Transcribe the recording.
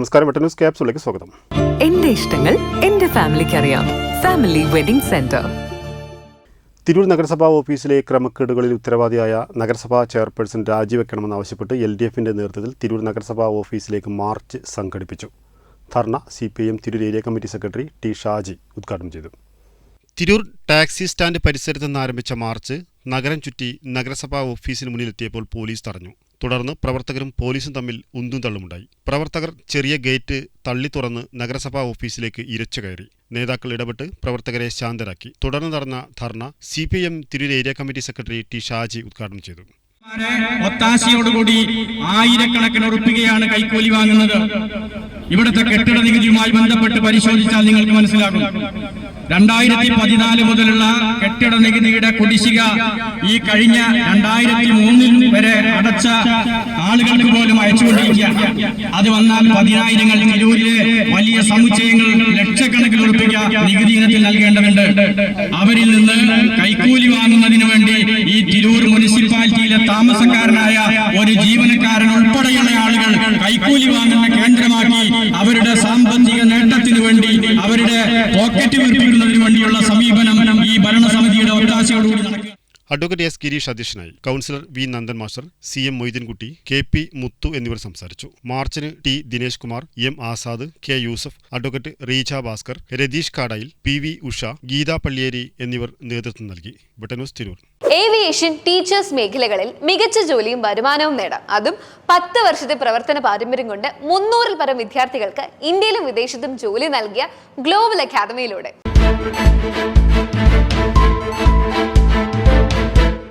നമസ്കാരം, വെട്ടൻ ന്യൂസ് ക്യാപ്സിലേക്ക് സ്വാഗതം. എന്റെ ഇഷ്ടങ്ങൾ എന്റെ ഫാമിലിക്ക് അറിയാം. Family wedding centre. തിരൂർ നഗരസഭാ ഓഫീസിലെ ക്രമക്കേടുകളിൽ ഉത്തരവാദിയായ നഗരസഭാ ചെയർപേഴ്സൺ രാജിവെക്കണമെന്നാവശ്യപ്പെട്ട് LDFന്റെ നേതൃത്വത്തിൽ തിരൂർ നഗരസഭാ ഓഫീസിലേക്ക് മാർച്ച് സംഘടിപ്പിച്ചു. ധർണ CPIM Tirur area committee secretary T. Shaji ഉദ്ഘാടനം ചെയ്തു. തിരൂർ ടാക്സി സ്റ്റാൻഡ് പരിസരത്ത് നിന്ന് ആരംഭിച്ച മാർച്ച് നഗരം ചുറ്റി നഗരസഭാ ഓഫീസിന് മുന്നിലെത്തിയപ്പോൾ പോലീസ് തടഞ്ഞു. തുടർന്ന് പ്രവർത്തകരും പോലീസും തമ്മിൽ ഉന്തും തള്ളുമുണ്ടായി. പ്രവർത്തകർ ചെറിയ ഗേറ്റ് തള്ളി തുറന്ന് നഗരസഭാ ഓഫീസിലേക്ക് ഇരച്ചു കയറി. നേതാക്കൾ ഇടപെട്ട് പ്രവർത്തകരെ ശാന്തരാക്കി. തുടർന്ന് നടന്ന ധർണ CPIM Tirur area committee secretary T. Shaji ഉദ്ഘാടനം ചെയ്തു. ഒത്താശയോടുകൂടി ആയിരക്കണക്കിന് ഉറുപ്പികയാണ് കൈക്കൂലി വാങ്ങുന്നത്. ഇവിടുത്തെ കെട്ടിട നികുതിയുമായി ബന്ധപ്പെട്ട് പരിശോധിച്ചാൽ നിങ്ങൾക്ക് മനസ്സിലാകും. 2014 മുതലുള്ള കെട്ടിട നികുതിയുടെ കുടിശ്ശിക ഈ കഴിഞ്ഞ 2003 വരെ അടച്ച ആളുകൾക്ക് പോലും അയച്ചുകൊണ്ടിരിക്കുകയാണ്. അത് വന്നാൽ 10,000 തിരൂരിലെ വലിയ സമുച്ചയങ്ങൾ ലക്ഷക്കണക്കിന് ഉറുപ്പിക നികുതി ഇനത്തിൽ നൽകേണ്ടതുണ്ട്. അവരിൽ നിന്ന് കൈക്കൂലി വാങ്ങുന്നതിന് വേണ്ടി ഈ തിരൂർ മുനിസിപ്പാലിറ്റിയിലെ താമസക്കാരനായ ഒരു ജീവനക്കാരൻ ഉൾപ്പെടെയുള്ള ആളുകൾ കൈക്കൂലി വാങ്ങുന്ന കേന്ദ്രമാക്കി അവരുടെ സാമ്പത്തിക നേട്ടത്തിനു വേണ്ടി അവരുടെ പോക്കറ്റ് വീർപ്പിക്കുന്നതിന് വേണ്ടിയുള്ള സമീപനം ഈ ഭരണസമിതിയുടെ ഒത്താശയോടുകൂടി നടക്കുക. Advocate S. ഗിരീഷ് അധ്യക്ഷനായി. Councillor V. Nandan master, CM Moideenkutty, KP Muthu എന്നിവർ സംസാരിച്ചു. മാർച്ചിന് T. Dinesh Kumar, M. Azad, K. Yusuf, advocate Reeja Bhaskar, Ratheesh Kadayil, PV Usha, Geetha Palliyeri എന്നിവർ നേതൃത്വം നൽകി. Vettan news Tirur. Aviation, teachers മേഖലകളിൽ മികച്ച ജോലിയും വരുമാനവും നേടാം. അതും 10 വർഷത്തെ പ്രവർത്തന പാരമ്പര്യം കൊണ്ട് 300-ൽ പരം വിദ്യാർത്ഥികൾക്ക് ഇന്ത്യയിലും വിദേശത്തും ജോലി നൽകിയ ഗ്ലോബൽ അക്കാദമിയിലൂടെ.